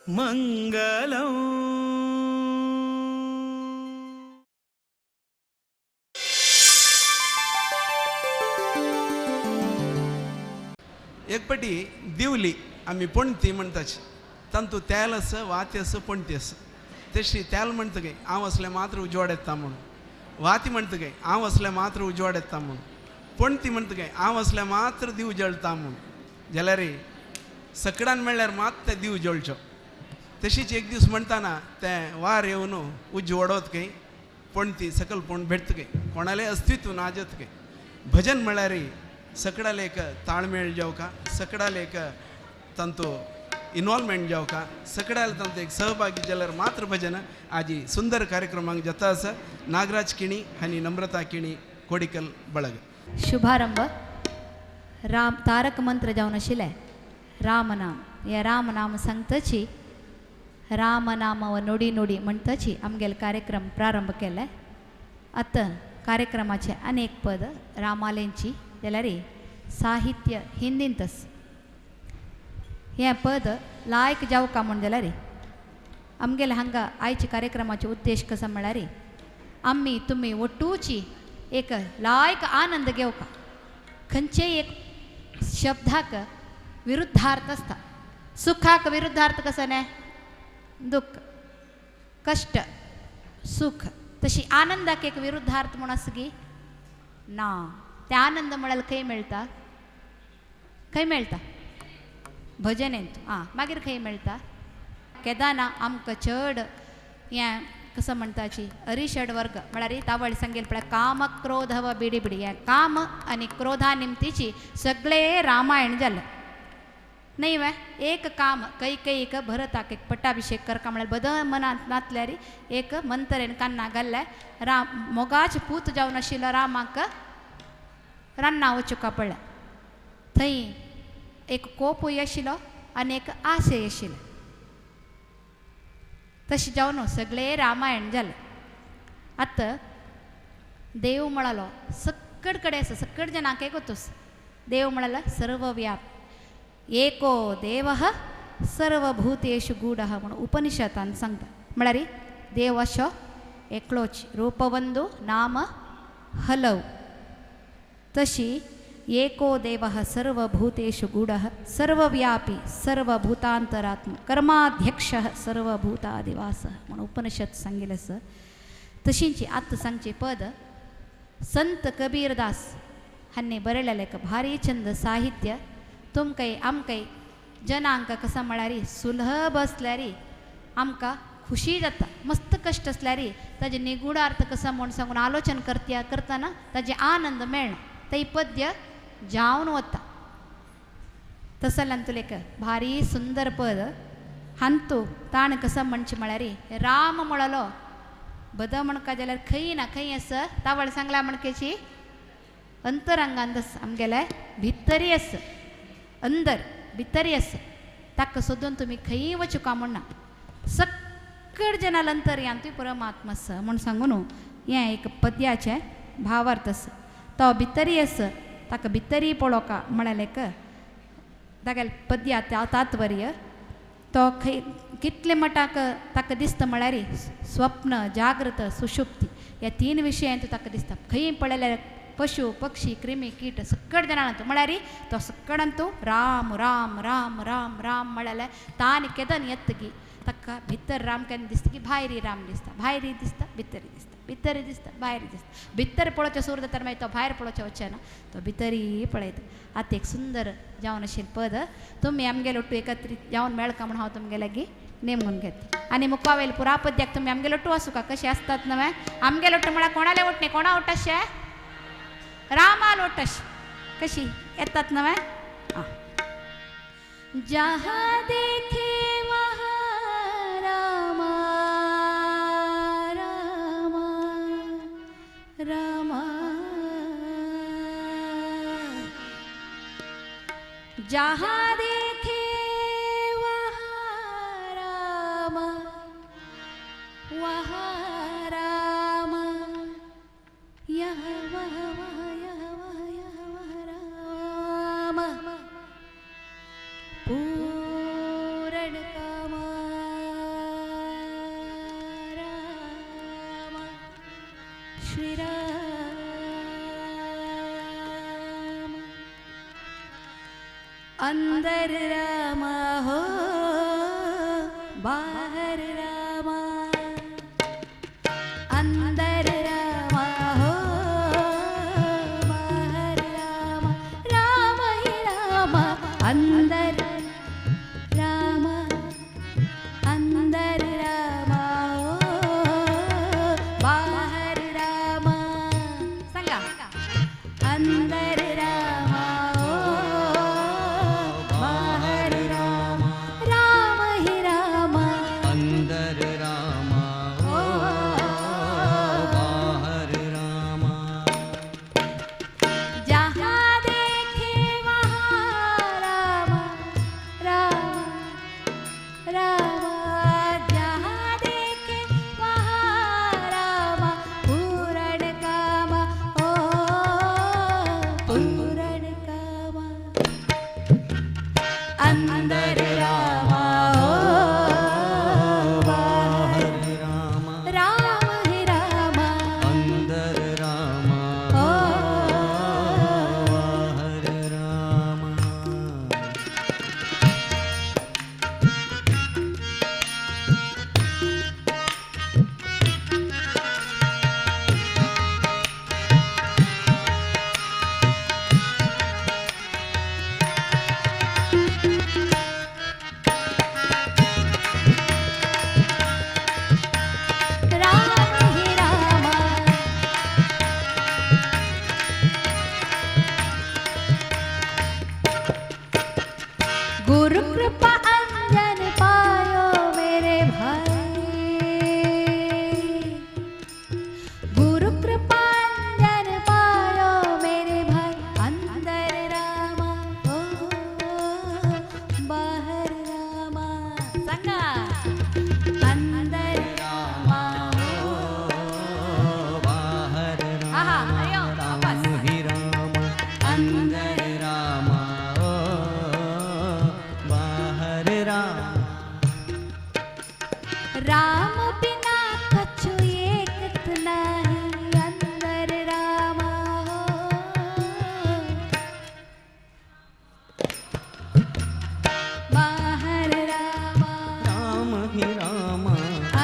मंगलम. एकपटी दिवली आम्ही पणती म्हणताची तंतू त्यालस वात्यस पणतीस तशी त्याल म्हणतं गे हांव असले मात्र उजवाड येता म्हणून वाती म्हणतं गे हांव असले मात्र उजवाड येता म्हणून पणती म्हणतं गे हांव असले मात्र दिव जळटा म्हणून जाल्यार रे सकडान म्हणल्यार मात ते दिव जळचो. तशीच एक दीस म्हणटाना तें वार येवन उज वडोत गे पणती सकल पण भेटत गे कोणाले अस्तित्व नाजत गे. भजन म्हणल्यार रे सकडाल एक ताळमेळ जावका सकडाल एक तंतू इन्वॉल्वमेंट जावका सकडाल तंतू एक सहभागी जाल्यार मात्र भजन आजी सुंदर कार्यक्रमांक जाता आसा. नागराज किणी आनी नम्रता किणी कोडिकल बळग. शुभारंभ राम तारक मंत्र जावन आशिल्ले रामनाम. हे रामनाम सांगतची रामनाम व नुडी नुडी म्हणतची आमगेले कार्यक्रम प्रारंभ केले. आतां कार्यक्रमाचे अनेक पद रामालेंची जाल्यार साहित्य हिंदींतच. हें पद लायक जावका म्हण जाल्यार आमगेले हांगा आयच्या कार्यक्रमाचो उद्देश कसो म्हळ्यार आमी तुमी ಒಟ್ಟೂची एक लायक आनंद घेवका. खंयचेय एक शब्दाक विरुद्धार्थ आसता. सुखाक विरुद्धार्थ कसो न्हय दुःख कष्ट सुख तशी आनंदाक एक विरुद्धार्थ म्हूण आसा गी ना. ते आनंद म्हळ्यार खंय मेळटा खंय मेळटा भजनेंत. मागीर खंय मेळटा केदारना आमकां चड हें कसं म्हणटाची अरिशड वर्ग म्हळ्यार तावळ सांगेल पळय काम क्रोध व बिडी बिडी हें काम आनी क्रोधा निमतीची सगळे रामायण जालें न्हय वे. एक काम कैकेयीक भरताक एक पट्टाभिषेक करका म्हळ्यार बद मनांत नातल्यार एक मंत्रेन कान्ना घाल्ले राम मोगाच पूत जावन आशिल्लो रामाक रान्ना वचुका पडलें. थंय एक कोपूय आशिल्लो आनी एक आशय आशिल्लो. तशें जावन सगळे रामायण जालें. आतां देव म्हळालो सक्कड कडेन आसा सक्कड जनांक एकूच देव म्हळालो सर्वव्याप एको देवः सर्वभूतेषु गूढः म्हणून उपनिषदांत सांगता. म्हळ्यार देव असो एकलोच रूपवंदू नाम हलव. तशी एको देवः सर्वभूतेषु गूढः सर्वव्यापी सर्वभूतांतरात्म कर्माध्यक्षः सर्वभूतादिवासः म्हणून उपनिषद सांगिल्लें आसा. तशींची आतां सांगची पद संत कबीरदास हांणी बरयलेलें एक भारी छंद साहित्य तुमकां आमकां जनांक कसं म्हळ्यार सुलभ आसल्यार आमकां खुशी जाता. मस्त कश्ट आसल्यार ताजे निगूढ अर्थ कसो म्हूण सांगून आलोचन करतना ताजे आनंद मेळना. ते पद्य जावन वता. तसो जाल्यार तुला एक भारी सुंदर पद हांतू ताण कसो म्हणचे म्हळ्यार राम म्हळलो बद म्हणका जाल्यार खंय ना खंय आसा तावळ सांगला म्हणकेची अंतरंगांत आसा आमगेले भितरी आसा अंदर भितरी आसा. ताका सोदून तुमी खंय वचुका म्हणना. सक्कड जनाल अंतर्यांतूय परमात्मा आसा म्हूण सांगून हें एक पद्याचें भावार्थ आसा. तो भितरी आसा ताका भितरी पळोवका म्हळ्यार एक तागेले पद्या तात्पर्य तो खंय कितले मटाक ताका दिसता म्हळ्यार स्वप्न जागृत सुषुप्ती ह्या तीन विशयांत ताका दिसता. खंय पळयल्यार पशु पक्षी क्रिमी कीट सक्कड जाणांतू म्हळ्यार तो सक्कडांतू राम राम राम राम राम म्हळ्यार तान केदन येतगी ताका भितर राम केन्ना दिसता की भायरी राम दिसता भायरी दिसता भितरी दिसता भितरी दिसता भायरी दिसता. भितर पळोवचें सुरू जाता मागीर तो भायर पळोवचें वचना तो भितरी पळयता. आतां एक सुंदर जावन आशिल्लें पद तुमी आमगेलो ओट्टू एकत्रीत जावन मेळका म्हूण हांव तुमगे लागीं नेमून घेता. आनी मुखावेल पुरापद्याक तुमी आमगेलो ओट्टू आसूं का कशें आसतात न्हय. आमगेलो ओट्टू म्हळ्यार कोणाले ओट न्ही कोणा ओट अशें रामाल ओट अशें कशी येतात न्हय. जहाँ देखे वहाँ रामा रामा रामा जहाँ देखे वहाँ रामा वहाँ रामा यहाँ वहाँ वहाँ यहाँ वहाँ यहाँ वहाँ रामा पूर्ण कामा श्रीराम अंदर राम हो बाहर राम अंदर राम हो बाहर राम राम ही राम अंदर राम अंदर राम हो बाहर राम सांगा अंदर राम हो बाहर राम राम ही राम अंदर राम हो बाहर राम जहाँ देखे वहाँ राम राम राम जहाँ देखे वहाँ राम पूरण काम ओ पूरण काम अंदर राम हो बाहर राम राम ही राम अंदर राम हो बाहर राम राम ही राम गुरु कृपा अंजन पायो मेरे भाई गुरु कृपा अंजन पायो मेरे भाई अंदर राम हो बाहर राम संगा अंदर राम हो बाहर आहा राम अयो राम वापस ही राम अंदर राम हो बाहर राम राम बिना कछु एकत नाही अंदर राम हो बाहर राम राम ही राम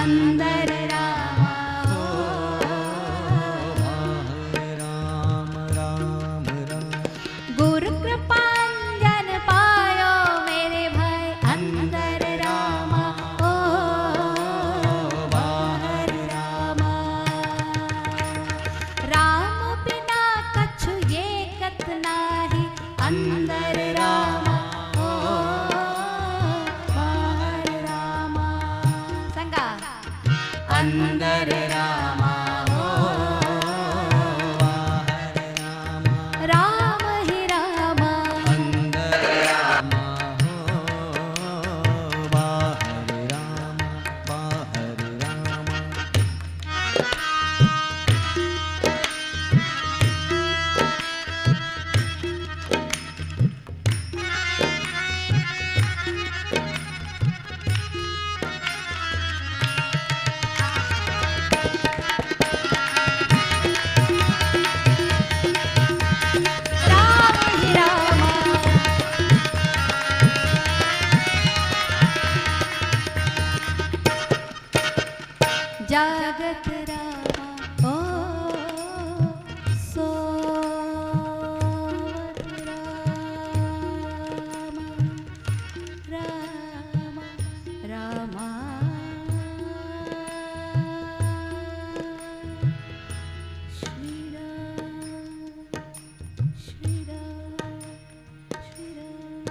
अंदर राम हो बाहर राम राम राम गुरु कृपांजन पायो मेरे भाई अंदर राम हो बाहर राम राम बिना कछु एकत नाही अंदर राम हो बाहर राम संगा अंदर राम हो बाहर राम राम ही राम अंदर राम हो बाहर राम बाहर राम राम ही राम जागत राम ओ सोवत राम राम राम श्री राम श्री राम श्री राम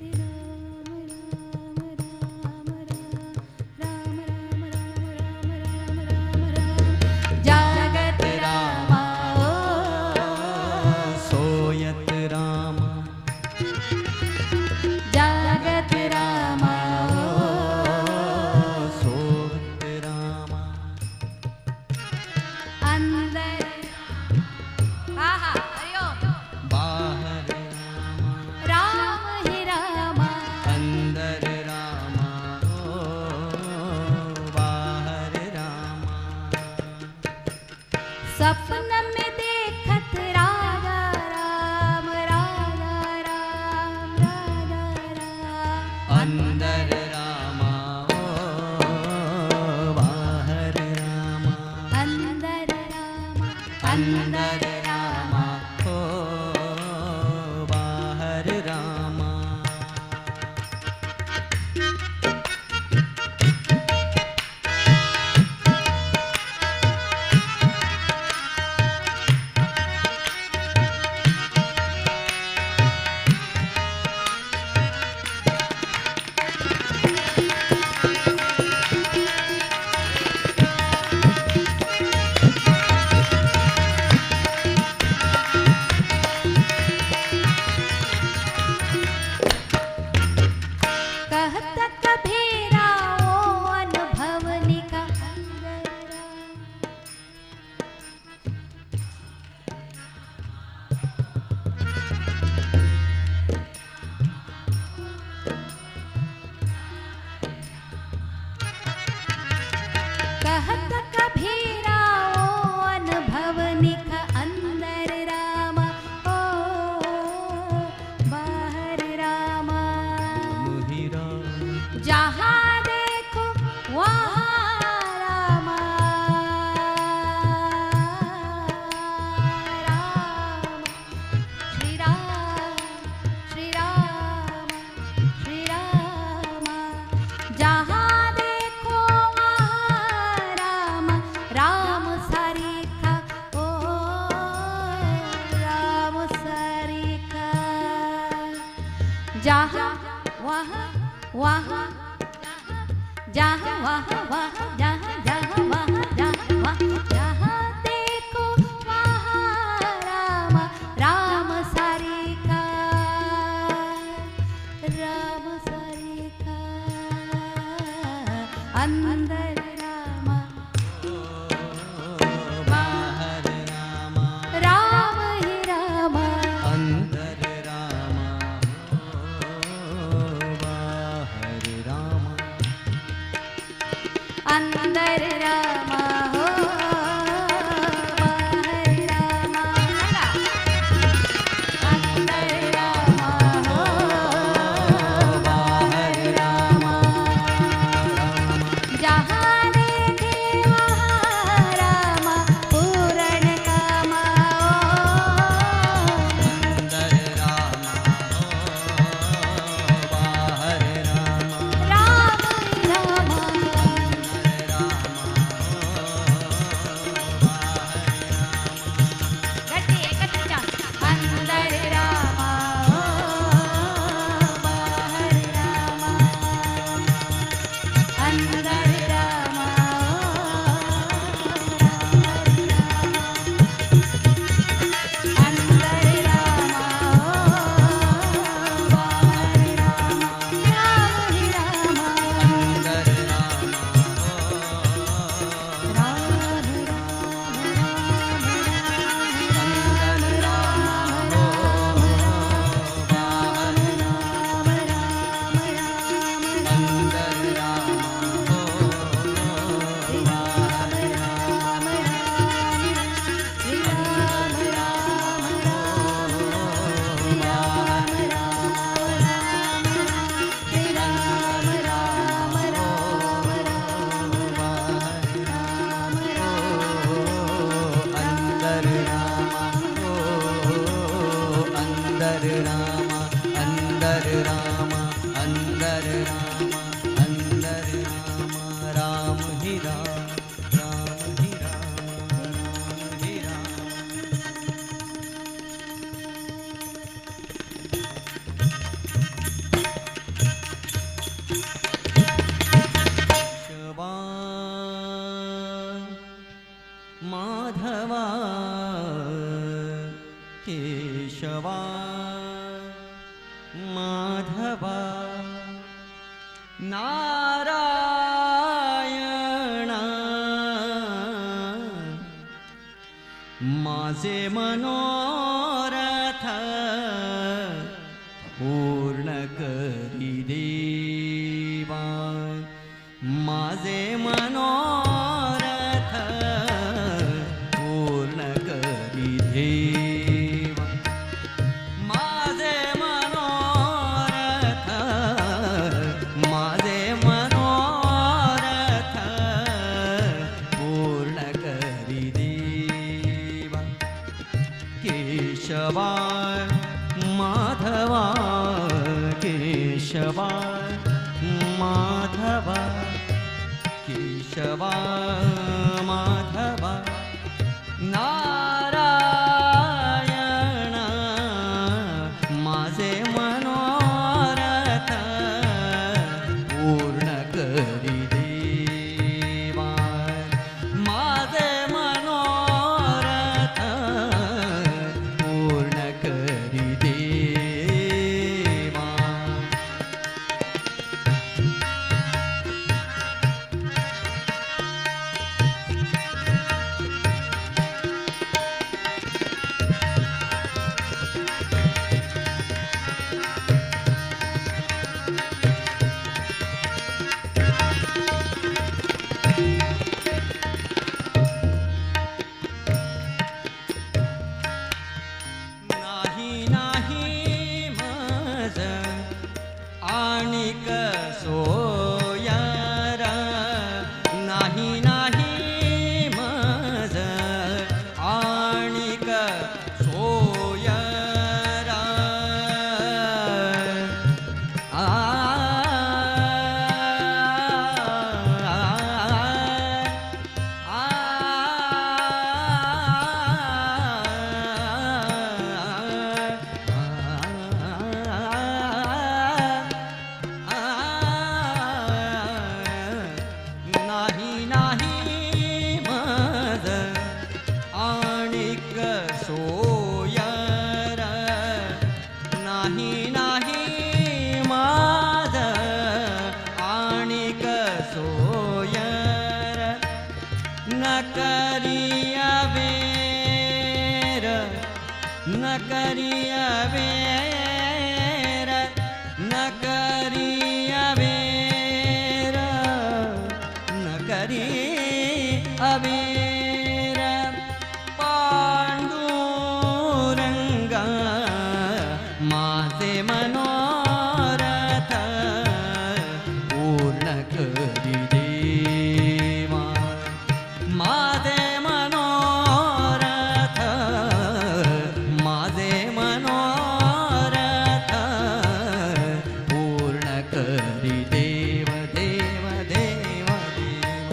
हे राम राम राम राम राम राम राम राम राम सपन में देखत राजा राम राजा राम राजा राम अंदर रामा ओ बाहर रामा अंदर राम अंदर रामा ओ बाहर रामा कहत कबीरा ओ अनुभव निका अंदर राम कहत कबीरा ओ अनुभव निका अंदर राम ओ बाहर राम मोहि राम जहाँ देखो वहाँ राम राम श्री राम श्री राम श्री राम जहाँ देखो वहाँ राम राम सरीखा ओ राम सरीखा जहाँ वहाँ वहाँ जहाँ वहाँ वहाँ जहाँ जहाँ वहाँ जहाँ वहाँ जहाँ देखो वहाँ राम राम सरीखा राम सरीखा अंदर राम बाहर रामा राम ही राम अंदर रामा ओ बाहर रामा अंदर राम हो बाहर राम अंदर राम हो बाहर रामा जहाँ देखे वहाँ राम पूर्ण काम अंदर रामा ओ बाहर रामा राम राम गट्टी एकत्र जान अंदर राम बाहर राम अंदर राम अंदर राम बाहर राम राम ही राम अंदर रामा राम अंदर रामा बाहर अंदर रामा अंदर रामा अंदर रामा अंदर रामा अंदर रामा अंदर रामा राम ही राम राम ही राम राम ही राम शिवा माधवा केशवा माधवा नारायण माझे मनोरथ पूर्ण करी देवा माझे मनोरथ पूर्ण माधवा केशवा माधवा नारायण माझे मनोरथ पूर्ण करी देवा माझे मनोरथ पूर्ण करी देवा. नाही नाही माझ आणिक सोयार नाही नाही माझ आणिक सोयार आ नाही नाही माझ आणिक सोयार नाही नाही माझ आणिक सोयार न करिया बेर न करिया बेर न करिया बेर न करी अबेर पांडुरंगा माझे मनोरथ पूर्ण करी देवा माझे मनोरथ माझे मनोरथ पूर्ण करी देव देव देव देव.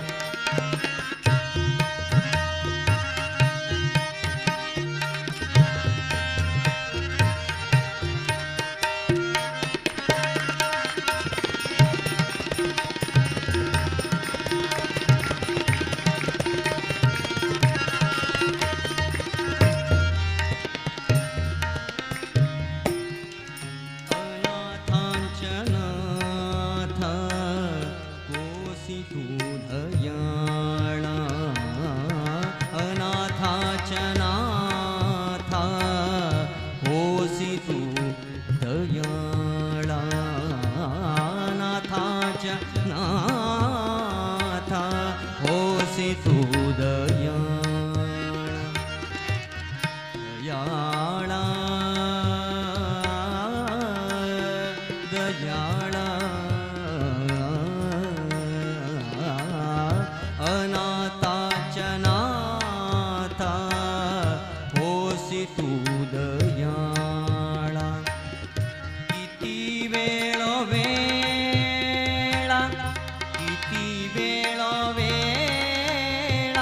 अनाथांचनाथ कोसी तू दयाळा अनाथांचनाथ कोसी तू दयाळा अनाथांचनाथ कोसी तू दयाळा दयाळा अनाथांचनाथ होसी तू दयाळा किती वेळ वेळा किती वेळ वेळा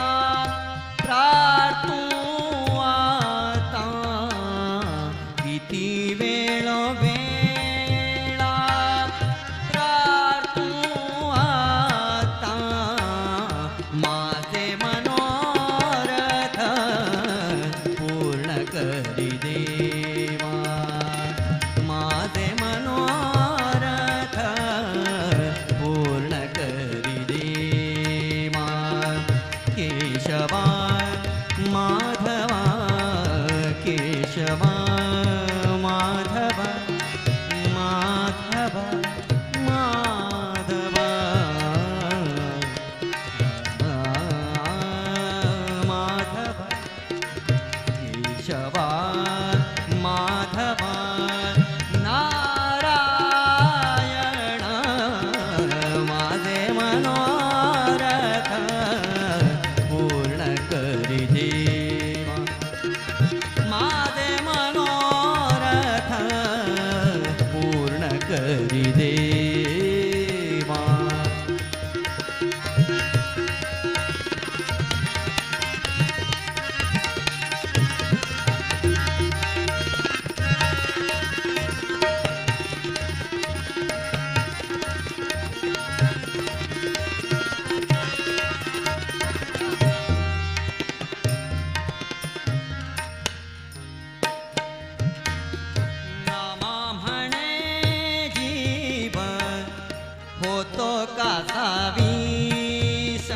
कासावीस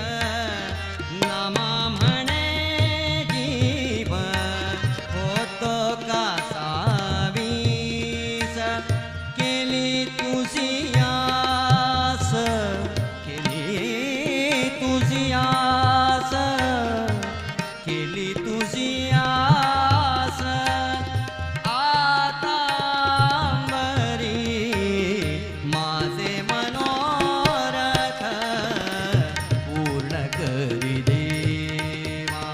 नामा म्हणे जीव होतो कासावीस केली तुझी आस केली तुझी आस आता बरी माझे मनोरथ पूर्ण करी देवा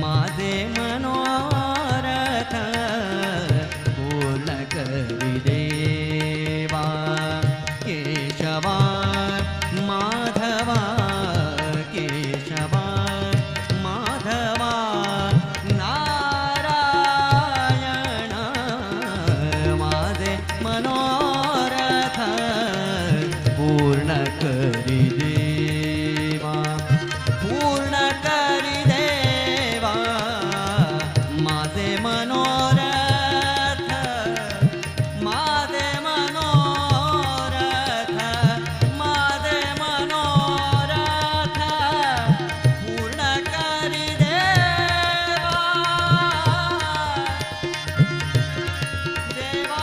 माझे मनोरथ पूर्ण करी देवा केशवा माधवा केशवा माधवा नारायण माझे मनोरथ पूर्ण करी देवा पूर्ण करी देवा माझे मनोरथ माझे मनोरथ माझे मनोरथ पूर्ण करी देवा देवा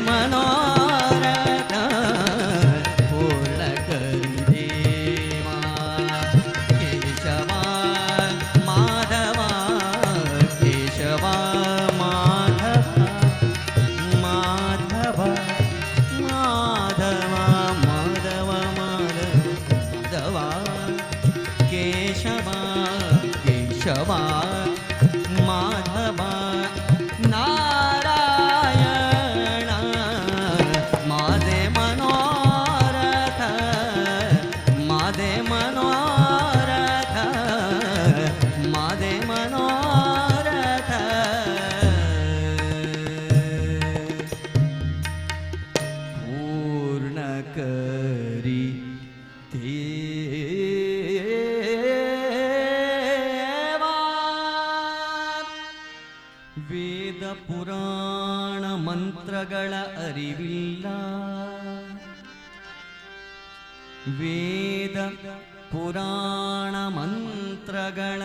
मनोरथ पूर्ण करी देवा केशवा माधवा केशवा माधवा माधवा माधवा माधवा माधवा केशवा केशवा माधवा नारायण माझे मनोरथ माझे मनोरथ माझे मनोरथ पूर्ण करी देवा ವೇದ ಪುರಾಣ ಮಂತ್ರಗಳ ಅರಿವಿಲ್ಲ ವೇದ ಪುರಾಣ ಮಂತ್ರಗಳ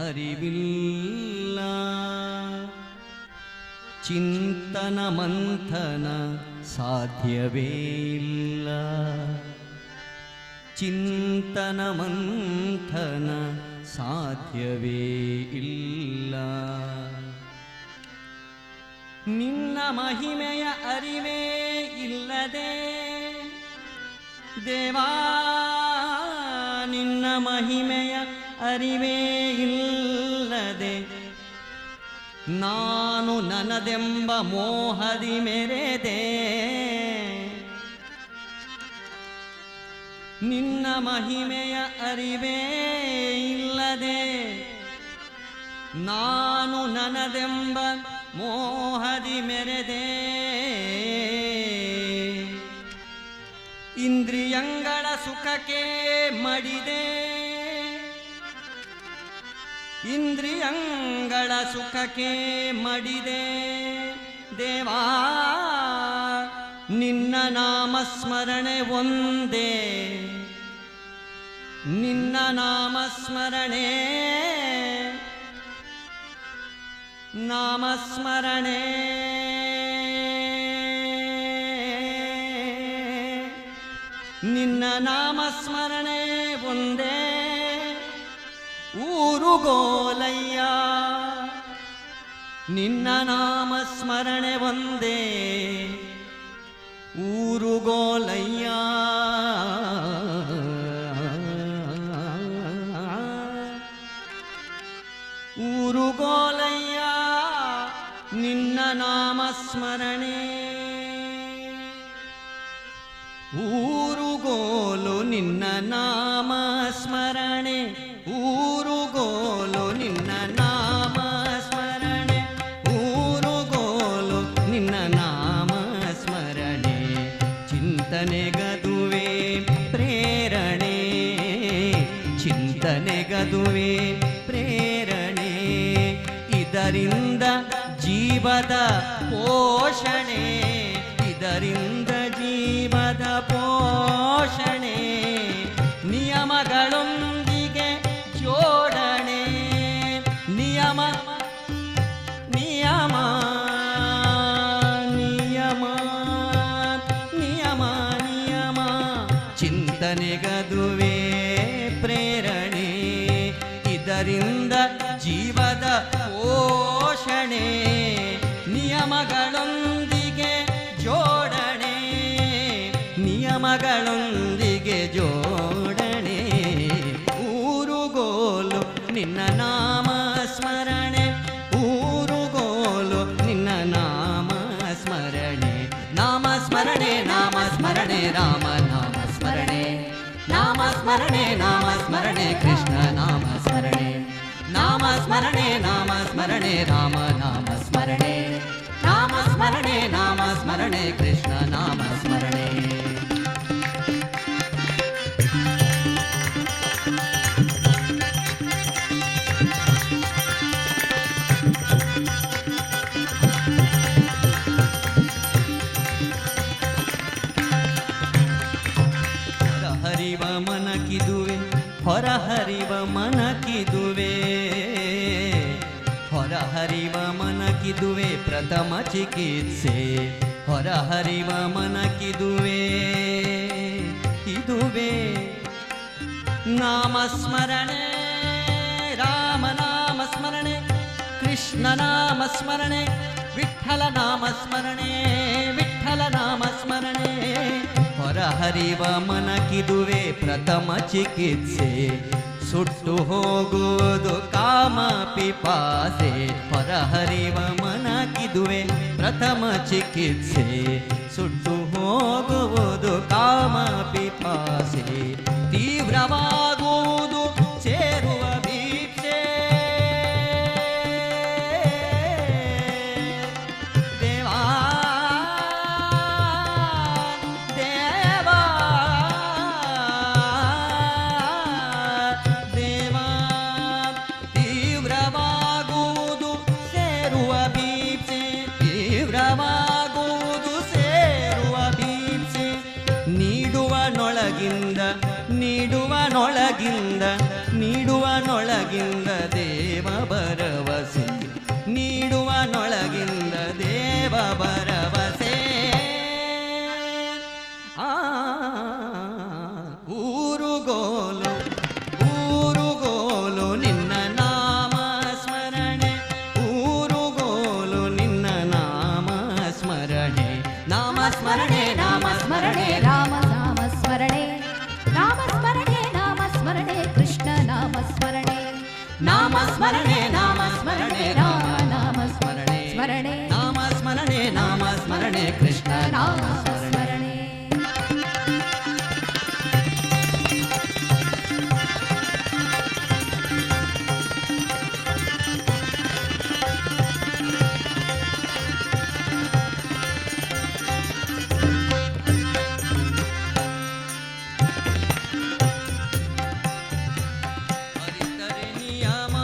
ಅರಿವಿಲ್ಲ ಚಿಂತನ ಮಂಥನ ಸಾಧ್ಯವೇ ಇಲ್ಲ ಚಿಂತನ ಮಂಥನ ಸಾಧ್ಯವೇ ಇಲ್ಲ ನಿನ್ನ ಮಹಿಮೆಯ ಅರಿವೇ ಇಲ್ಲದೆ ದೇವಾ ನಿನ್ನ ಮಹಿಮೆಯ ಅರಿವೇ ಇಲ್ಲದೆ ನಾನು ನನ್ನದೆಂಬ ಮೋಹದಿ ಮೆರೆದೆ ನಿನ್ನ ಮಹಿಮೆಯ ಅರಿವೇ ಇಲ್ಲದೆ ನಾನು ನನ್ನದೆಂಬ ಮೋಹದಿ ಮೆರೆದೆ ಇಂದ್ರಿಯಂಗಳ ಸುಖಕ್ಕೆ ಮಡಿದೆ ಇಂದ್ರಿಯಂಗಳ ಸುಖಕ್ಕೆ ಮಡಿದೆ ದೇವಾ ನಿನ್ನ ನಾಮಸ್ಮರಣೆ ಒಂದೇ ನಿನ್ನ ನಾಮಸ್ಮರಣೆ ನಾಮಸ್ಮರಣೆ ನಿನ್ನ ನಾಮಸ್ಮರಣೆ ಒಂದೇ ಊರುಗೋಲಯ್ಯ ನಿನ್ನ ನಾಮಸ್ಮರಣೆ ಒಂದೇ ಊರುಗೋಲಯ್ಯ ಊರುಗೋಲಯ್ಯ ನಿನ್ನ ನಾಮಸ್ಮರಣೆ ಊರುಗೋಲು ನಿನ್ನ ನಾಮಸ್ಮರಣೆ ಊರುಗೋಲು ನಿನ್ನ ನಾಮಸ್ಮರಣೆ ಊರುಗೋಲು ನಿನ್ನ ನಾಮಸ್ಮರಣೆ ಚಿಂತನೆಗದುವೆ ಪ್ರೇರಣೆ ಚಿಂತನೆಗದುವೆ ಪ್ರೇರಣೆ ಇದರಿಂದ ಜೀವದ ಪೋಷಣೆ ಇದರಿಂದ ಜೀವದ ಪೋಷಣೆ ನಿಯಮಗಳೊಂದಿಗೆ ಜೋಡಣೆ ನಿಯಮ ನಿಯಮ ನಿಯಮ ನಿಯಮ ನಿಯಮ ಚಿಂತನೆಗದುವೆ ಪ್ರೇರಣೆ ಇದರಿಂದ ಜೀವದ ಪೋಷಣೆ ನಿಯಮಗಳೊಂದಿಗೆ ಜೋಡಣೆ ನಿಯಮಗಳೊಂದಿಗೆ ಜೋಡಣೆ ಊರುಗೋಲು ನಿನ್ನ ನಾಮ ಸ್ಮರಣೆ ಊರುಗೋಲು ನಿನ್ನ ನಾಮ ಸ್ಮರಣೆ ನಾಮ ಸ್ಮರಣೆ ನಾಮ ಸ್ಮರಣೆ ರಾಮ ನಾಮ ಸ್ಮರಣೆ ನಾಮ ಸ್ಮರಣೆ ನಾಮ ಸ್ಮರಣೆ ಕೃಷ್ಣ ನಾಮ ಸ್ಮರಣೆ ನಾಮ ಸ್ಮರಣೆ ನಾಮ ಸ್ಮರಣೆ ರಾಮ ನಾಮ ಸ್ಮರಣೆ ನಾಮ ಸ್ಮರಣೆ ನಾಮ ಸ್ಮರಣೆ ಕೃಷ್ಣ ನಾಮ ಸ್ಮರಣೆ ಹೊರಹರಿವ ಮನಕಿದುವೆ ಹೊರಹರಿವ ಮನಕಿದುವೆ ಹೊರಹರಿವ ಮನಕಿದುವೆ ಪ್ರಥಮ ಚಿಕಿತ್ಸೆ ಹೊರಹರಿವ ಮನಕಿದುವೆ ಇದುವೆ ನಾಮಸ್ಮರಣೆ ರಾಮ ನಾಮ ಸ್ಮರಣೆ ಕೃಷ್ಣ ನಾಮ ಸ್ಮರಣೆ ವಿಠ್ಠಲ ನಾಮ ಸ್ಮರಣೆ ವಿಠ್ಠಲ ನಾಮ ಸ್ಮರಣೆ ಹೊರಹರಿವ ಮನಕಿದುವೆ ಪ್ರಥಮ ಚಿಕಿತ್ಸೆ ಸುಟ್ಟು ಹೋಗುವುದು ಕಾಮ ಪಿಪಾಸೆ ಹೊರಹರಿವ ಮನಕಿದುವೆ ಪ್ರಥಮ ಚಿಕಿತ್ಸೆ ಸುಟ್ಟು ಹೋಗುವುದು ಕಾಮ ಪಿಪಾಸೆ ತೀವ್ರವಾಗುವುದು ಸೇರುವ ಭೀಕ್ಷೆ ದೇವಾ ದೇವಾ ದೇವಾ ತೀವ್ರವಾಗುವುದು ಸೇರುವ ಭೀಕ್ಷೆ ತೀವ್ರವಾಗುವುದು ಸೇರುವ ಭೀಕ್ಷೆ ನೀಡುವನೊಳಗಿಂದ ನೀಡುವನೊಳಗಿಂದ ನೀಡುವನೊಳಗಿಂದ ದೇವ ಭರವಸೆ ನೀಡುವನೊಳಗಿಂದ ದೇವ ಭರವಸೆ ಆ ಊರುಗೋಲು ಊರುಗೋಲು ನಿನ್ನ ನಾಮ ಸ್ಮರಣೆ ಊರುಗೋಲು ನಿನ್ನ ನಾಮ ಸ್ಮರಣೆ ನಾಮ ಸ್ಮರಣೆ ನಾಮ ಸ್ಮರಣೆ ರಾಮ ನಾಮ ಸ್ಮರಣೆ ನಾಮ ಸ್ಮರಣೆ ನಾಮ ಸ್ಮರಣೆ ಕೃಷ್ಣ ನಾಮ ಸ್ಮರಣೆ ನಾಮ ಸ್ಮರಣೆ ನಾಮ ಸ್ಮರಣೆ ರಾಮ ನಾಮ ಸ್ಮರಣೆ ಸ್ಮರಣೆ ನಾಮ ಸ್ಮರಣೆ ನಾಮ ಸ್ಮರಣೆ ಕೃಷ್ಣ ನಾಮ ಸ್ಮರಣೆ ಸ್ಮರಣೆ ಹರಿತರೆ ನಿಯಮ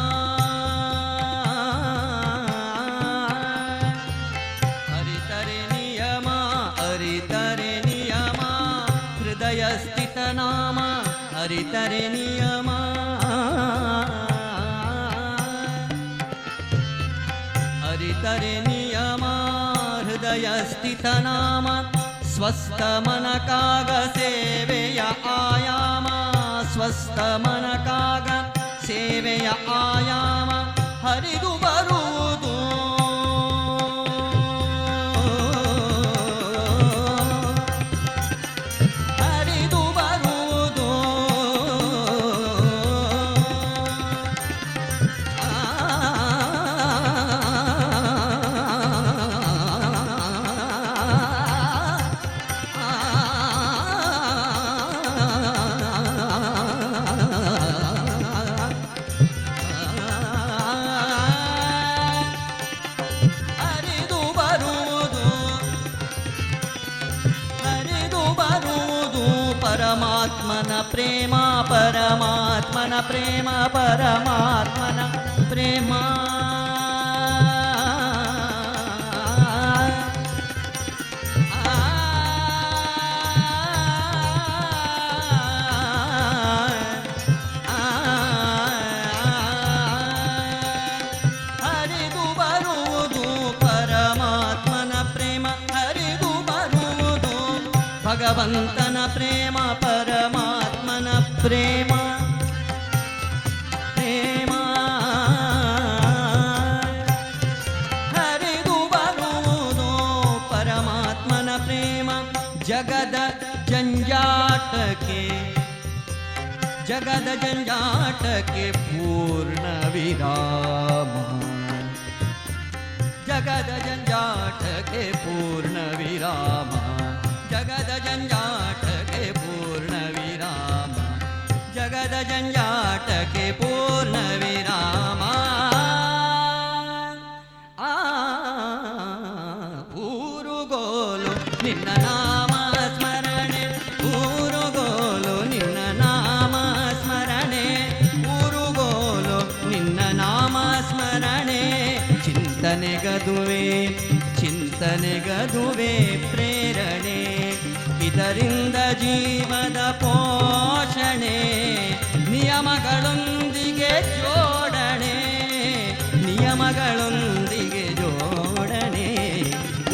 ಹರಿತರೆ ನಿಯಮ ಹರಿತ हरितरे नियमा हरितरे नियमा हृदयस्थितनाम स्वस्तमनकाग सेवेय आयाम ಸ್ವಸ್ಥಮನಕಾಗ ಸೇವೆಯ ಆಯಾಮ ಹರಿದು ಬರುವುದು ಹರಿದು ಬರುವುದು परमात्मन प्रेम परमात्मन प्रेम परमात्मन प्रेम हरिदु बरुವುದು परमात्मन प्रेम हरिदु बरुವುದು भगवंतन प्रेम परमात्मन प्रेम प्रेम हरिदु बरुವುದು परमात्मन प्रेम जगद जंजाटके जगद जंजाटके पूर्ण विराम जगद जंजाटके पूर्ण विराम जगद जंजाट के पूर्ण विराम जगद जंजाट के पूर्ण विराम ಊರುಗೋಲು ನಿನ್ನ ನಾಮ ಸ್ಮರಣೆ ಊರುಗೋಲು ನಿನ್ನ ನಾಮ ಸ್ಮರಣೆ ಊರುಗೋಲು ನಿನ್ನ ನಾಮ ಸ್ಮರಣೆ ಚಿಂತನೆಗದುವೆ ಪ್ರೇರಣೆ ಇದರಿಂದ ಜೀವದ ಪೋಷಣೆ ನಿಯಮಗಳೊಂದಿಗೆ ಜೋಡಣೆ ನಿಯಮಗಳೊಂದಿಗೆ ಜೋಡಣೆ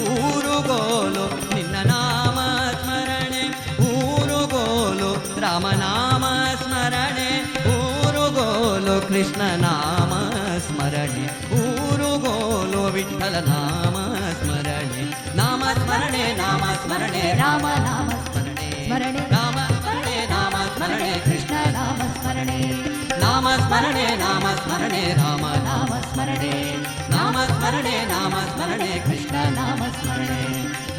ಊರುಗೋಲು ನಿನ್ನ ನಾಮ ಸ್ಮರಣೆ ಊರುಗೋಲು ರಾಮನಾಮ ಸ್ಮರಣೆ ಊರುಗೋಲು ಕೃಷ್ಣ ನಾಮ ಸ್ಮರಣೆ ಊರುಗೋಲು ವಿಠ್ಠಲ ನಾಮ ಸ್ಮರಣೆ ನಾಮ ಸ್ಮರಣೆ ನಾಮ ಸ್ಮರಣೆ ರಾಮ ನಾಮ ಸ್ಮರಣೆ ಸ್ಮರಣೆ ನಾಮ ಸ್ಮರಣೆ ನಾಮ ಸ್ಮರಣೆ ಕೃಷ್ಣ ನಾಮ ಸ್ಮರಣೆ ನಾಮ ಸ್ಮರಣೆ ನಾಮ ಸ್ಮರಣೆ ರಾಮ ನಾಮ ಸ್ಮರಣೆ ನಾಮ ಸ್ಮರಣೆ ನಾಮ ಸ್ಮರಣೆ ಕೃಷ್ಣ ನಾಮ ಸ್ಮರಣೆ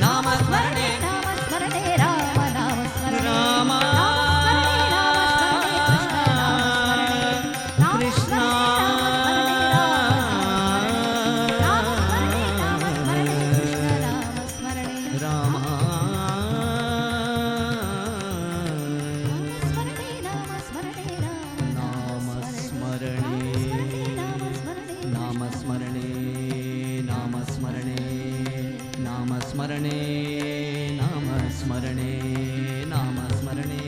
ನಾಮ ಸ್ಮರಣೆ ನಾಮ ಸ್ಮರಣೆ ರಾಮ ನಾಮ ಸ್ಮರಣೆ ರಾಮ ಕೃಷ್ಣ ರಾಮ ಸ್ಮರಣೆ ನಾಮ ಸ್ಮರಣೆ ನಾಮ ಸ್ಮರಣೆ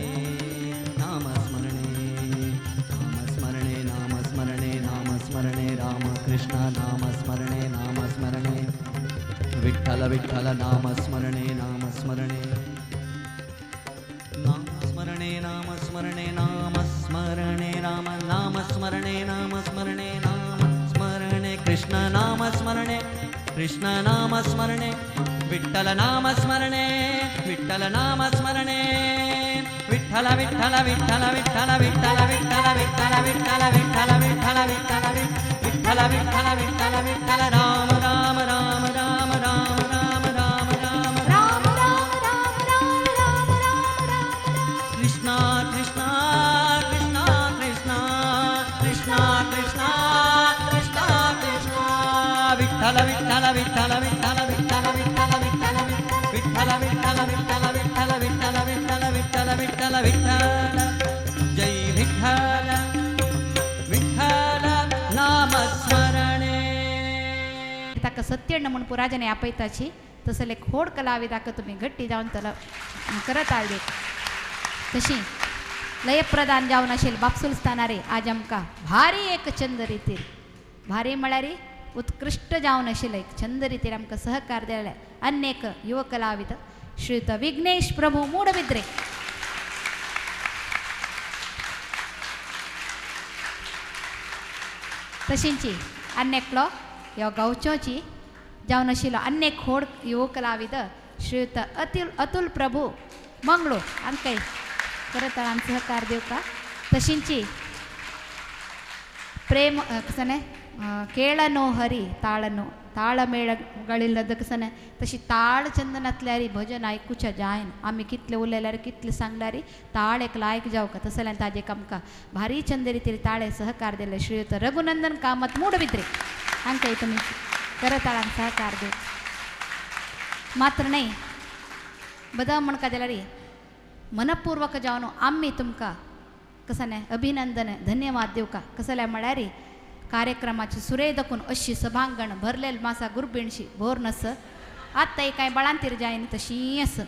ನಾಮ ಸ್ಮರಣೆ ನಾಮ ಸ್ಮರಣೆ ನಾಮ ಸ್ಮರಣೆ ನಾಮ ಸ್ಮರಣೆ ರಾಮ ಕೃಷ್ಣ ನಾಮ ಸ್ಮರಣೆ ನಾಮ ಸ್ಮರಣೆ ವಿಠ್ಠಲ ವಿಠ್ಠಲ ನಾಮ ಸ್ಮರಣೆ ನಾಮ ಸ್ಮರಣೆ ನಾಮ ಸ್ಮರಣೆ ನಾಮ ಸ್ಮರಣೆ ನಾಮ ಸ್ಮರಣೆ ರಾಮ ನಾಮ ಸ್ಮರಣೆ ನಾಮ ಸ್ಮರಣೆ ನಾಮ ಸ್ಮರಣೆ ಕೃಷ್ಣ ನಾಮ ಸ್ಮರಣೆ ಕೃಷ್ಣ ನಾಮ ಸ್ಮರಣೆ ವಿಠ್ಠಲ ನಾಮ ಸ್ಮರಣೆ ವಿಠ್ಠಲ ನಾಮ ಸ್ಮರಣೆ ವಿಠ್ಠಲ ವಿಠ್ಠಲ ವಿಠ್ಠಲ ವಿಠ್ಠಲ ವಿಠ್ಠಲ ವಿಠ್ಠಲ ವಿಠ್ಠಲ ವಿಠ್ಠಲ ವಿಠ್ಠಲ ವಿಠ್ಠಲ ವಿಠ್ಠಲ ವಿಠ್ಠಲ ವಿಠ್ಠಲ ವಿಠ್ಠಲ ವಿಠ್ಠಲ ರಾಮ ರಾಮ ರಾಮ ರಾಮ ರಾಮ ರಾಮ ರಾಮ ರಾಮ ರಾಮ ಕೃಷ್ಣ ಕೃಷ್ಣ ಕೃಷ್ಣ ಕೃಷ್ಣ ಕೃಷ್ಣ ಕೃಷ್ಣ ಕೃಷ್ಣ ಕೃಷ್ಣ ವಿಠ್ಠಲ ವಿಠ್ಠಲ ವಿಠ್ಠಲ ವಿಠ್ಠಲ ವಿಠ್ಠಲ ವಿಠ್ಠಲ ವಿಠ್ಠಲ ವಿಠ್ಠಲ ವಿಠ್ಠಲ ವಿಠ್ಠಲ ವಿಠ್ಠಲ ವಿಠ್ಠಲ ವಿಠ್ಠಲ ವಿಠ್ಠಲ ವಿಠ್ಠಲ ವಿಠ್ಠಲ ಜೈ ವಿಠ್ಠಲ ವಿಠ್ಠಲ नाम स्मरणे ताका सत्य म्हणून पुराजने आपयताची तसले खोड कलावी ताका तुम्ही घट्टी जाऊन त्याला करत आले तशी लयप्रदान जावन आशिल्ले बापसुलस्तानारे आज आमकां भारी एक छंद रितीर भारी म्हळ्यार उत्कृष्ट जावन आशिल्ले एक छंद रितीर आमकां सहकार दिले अनेक युवा कलाविद श्रीयुत विघ्नेश प्रभू मूडबिद्रे तशींची अन्येकलो ह्यो गांवचोची जावन आशिल्लो अनेक खोड युवा कलाविद श्रीयुत अतुल प्रभू मंगळूर आमकां करताळान सहकार दिवका तशींची प्रेम कसने केळनो हरी ताळनो ताळमेळಗಳಿಲ್ಲದ कसने तशी ताळ चंदनातल्यारी भजन आयकुच्या जायन आमी कितले उलयल्यार कितले सांगल्यार ताळ एक लायक जावका तसल्यान ताजेक आमकां भारी चंद रितीर ताळे सहकार दिले श्रीयुत रघुनंदन कामत मूडबिद्रे हांकांय तुमी करताळान सहकार दिव मात्र नाही बदा म्हणका जाल्यार मनपूर्वक जावन आम्ही तुमकां कसने अभिनंदन धन्यवाद दिवका कसले म्हळ्यार कार्यक्रमाची सुरे दखून अशी सभांगण भरलेल मासा गुरबिणशी भोर नस आतां कांय बळांतीर जायन तशी आस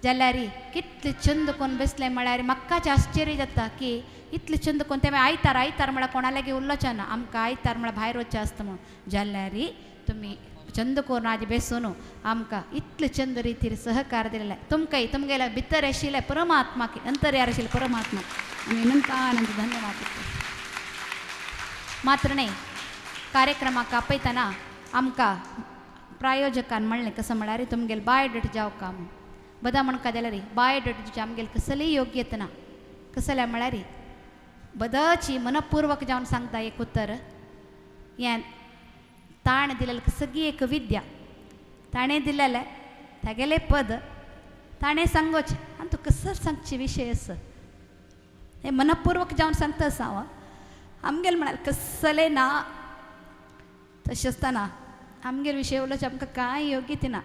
जाल्यार कितले छंद कोण बसले म्हळ्यार म्हाकाच आश्चर्य जाता की इतले छंद कोण तें आयतार म्हळ्यार कोणा लागीं उरलोचें ना आमकां आयतार म्हळ्यार भायर वचचें आसता म्हणून जाल्यार तुमी छंद कोण आज बेसून आमकां इतले छंद रितीर सहकार दिले तुमकांय तुमगेल्या भितर आशिल्ले परमात्माक अंतर्यार आशिल्ले परमात्मा आमी अनंत धन्यवाद दिता मात्र नाही कार्यक्रमाक आपयतना आमकां प्रायोजकान म्हणलें कसं म्हळ्यार तुमगेल बायोडेट जावका म्हूण बदा म्हणका जाल्यार बायोडेटीची आमगेल कसलीय योग्यता ना कसल्या म्हळ्यार बदाची मनपूर्वक जावन सांगता एक उत्तर हें ताणें दिलेलें सगळी एक विद्या ताणें दिलेलें तागेलें पद ताणें सांगोचें आनी तूं कसो सांगचे विशय आसा हें मनपूर्वक जावन सांगता आसा हांव आमगेल म्हळ्यार कसलें ना तशें आसतना आमगेर विशय उलोवचें आमकां कांय योग्यता ना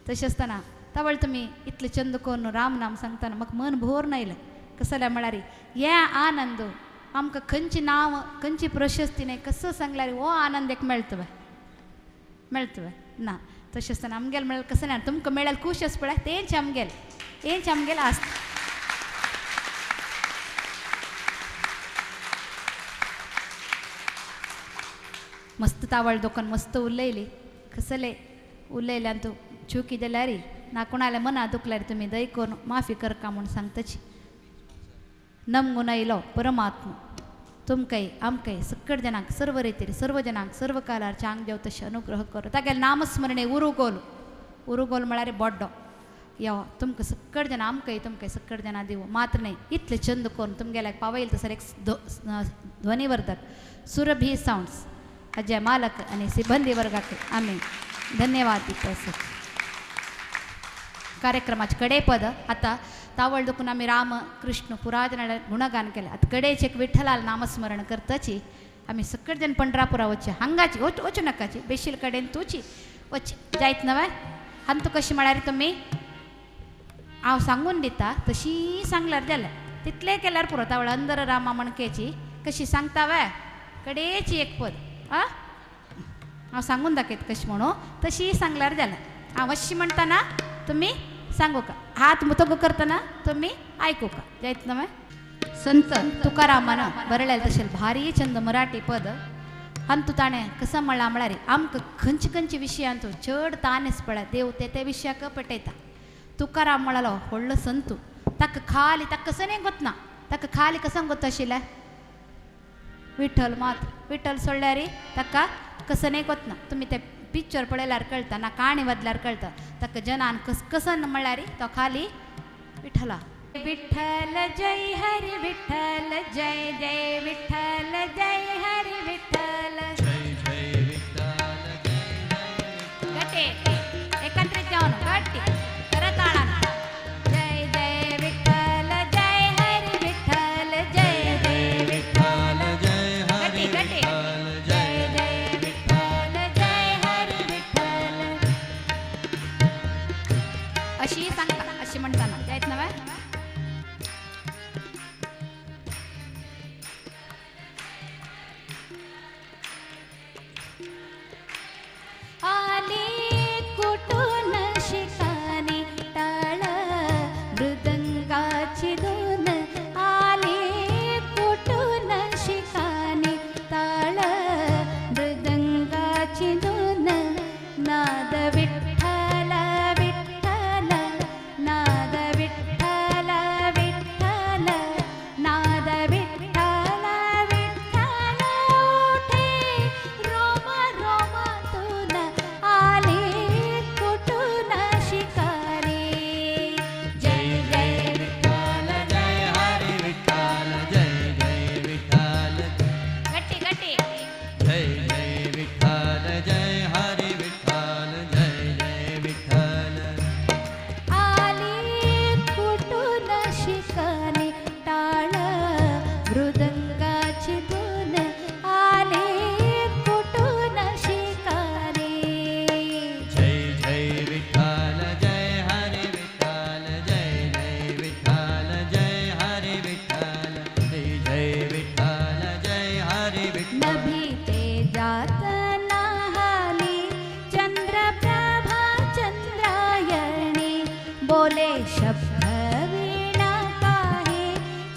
तशें आसतना तावळ तुमी इतले छंद करून राम नाम सांगतना म्हाका मन भोर नायलें कसलें म्हळ्यार हें आनंद आमकां खंयची नांव खंयची प्रशस्ती न्हय कसो सांगल्यार हो आनंद एक मेळटो ना तशें आसतना आमगेल म्हळ्यार कसं ना तुमकां मेळ्यार खूश आसा पळय तेंच आमगेल आस्त मस्त तावळ दोकान मस्त उलयली कसले उलयल्यान तूं चुकी जाल्यार ना कोणाल्या मना दुखल्यार तुमी दय करून माफी करका म्हूण सांगताची नमगून आयलो परमात्मा तुमकांय आमकांय सकट जनांक सर्व रितीर सर्व जनांक सर्व कालार चांग देव तशें अनुग्रह कर तागेले नामस्मरणे उरुगोल म्हळ्यार बड्डो यो तुमकां सकट जाणां आमकांय तुमकांय सकट जाणां दिवं मात्र न्हय इतले छंद करून तुमगेल्याक पावयल तसर एक ध्वनिवर्धक सुरभी सावंड्स अजय मालक आनी सिबंदी वर्गाक आमी धन्यवाद दिता आसा कार्यक्रमाचे कडेपद आतां तावळ दुखून आमी राम कृष्ण पुरातन गुणगान केलें आतां कडेच एक विठ्ठलाल नामस्मरण करताची आमी सकट जन पंढरापुरा वचचे हांगाची वचूं नाकाची बेशील कडेन तुची वच जायत न्हय आनी तूं कशी म्हळ्यार तुमी हांव सांगून दिता तशी सांगल्यार जालें तितलें केल्यार पुरो तावळ अंदर रामा मणकेची कशी सांगता वय कडेची एक पद आं हांव सांगून दाखयता कशी म्हणून तशी सांगल्यार जालें हांव अशी म्हणटाना तुमी सांगू का हात मुतगो करतना तुमी आयकू का जायत न्हय संत तुकारामान बरयलेलें तशें भारी छंद मराठी पद आनी तूं ताणें कसो म्हणला म्हळ्यार आमकां खंयचे विशयान तूं चड ताण आसा पळय देव ते विशयाक पटयता तुकाराम म्हळालो व्हडलो संतू ताका खाली ताका कसो न्ही गोतना ताका खाली कसो गोत आशिल्लें विठ्ठल मात विठ्ठल सोडल्यार ताका कसो न्ही गोतना तुमी ते पिक्चर पळयल्यार कळटा ना काणी वाजल्यार कळटा ताका जनान कसो म्हळ्यार तो खाली विठ्ठला विठ्ठल जय हरी विठ्ठल जय जय विठ्ठल जय हरी विठ्ठल जय जय विठ्ठल गटे एकत्रित जाऊन गट्टी करताळान जय जय विठ्ठल जय हरी विठ्ठल जय जय विठ्ठल जय हरी विठ्ठल जय जय विठ्ठल जय हरी विठ्ठल अशी सांगता अशी म्हणताना जायत नव्हे तेजात नाहली चंद्रप्रभा चंद्रायणी बोले शब्द वीणा काहे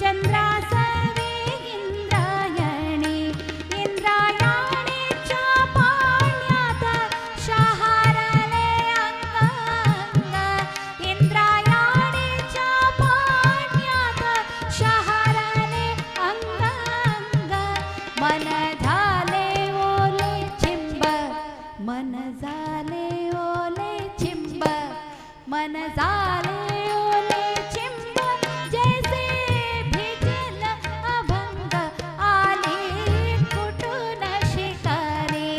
चंद्रासवे इंद्रायणी इंद्रायणीच्या पाण्यात शहारले अंग इंद्रायणीच्या पाण्यात शहारले अंग मन झाले ओले चिंब मन झाले ओले चिंब मन झाले ओले चिंब जैसे भिजल अभंग आले कुठून शिकारी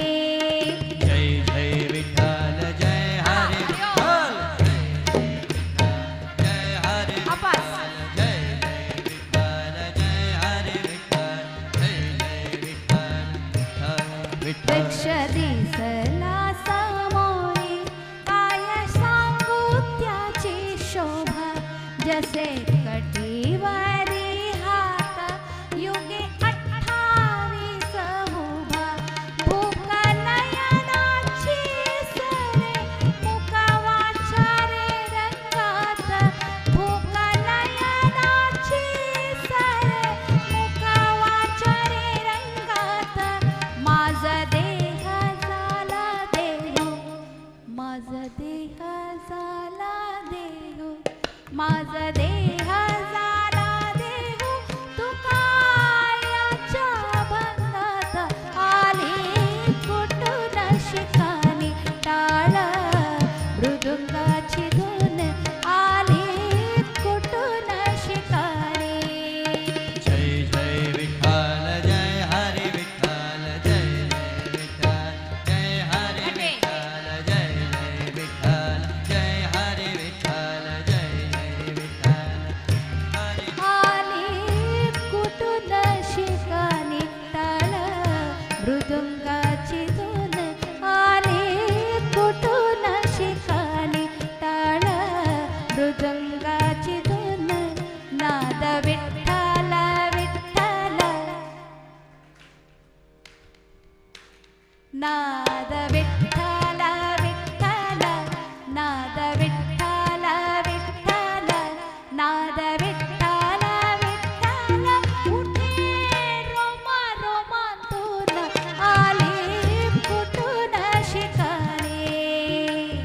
जय जय विठ्ठल जय हरी विठ्ठल जय हरी आपास. जय जय विठ्ठल जय हरी विठ्ठल जय जय विठ्ठल विठ्ठल वृक्ष दिसला समोरी काय सांगू त्याची शोभा जसे कटीवारी हात युगे 28 उभा भूक नयनाची सरे मुखावाच्या रे रंगात भूक नयनाची सरे मुखावाच्या रे रंगात माझ देह झाला देहो माझ देह झाला देहो माझ देह झाला देहो तू कायाच्या भंगात आली कुठून शिकानी टाळ मृदुंगाची धून आली कुठून शिकानी जय जय विठ्ठल जय हरी विठ्ठल जय जय विठ्ठल जय हरी विठ्ठल जय जय विठ्ठल जय हरी विठ्ठल जय जय विठ्ठल हरी आली कुठून शिकानी टाळ मृदुंगाची धून आली कुठून शिकानी टाळ मृदुंगाची धून नाद विठ्ठल विठ्ठल नाद विठ्ठल विठ्ठल नाद विठ्ठल विठ्ठल नाद विठ्ठल विठ्ठल उठे रोमा रोमातून आली कुठून शिकारी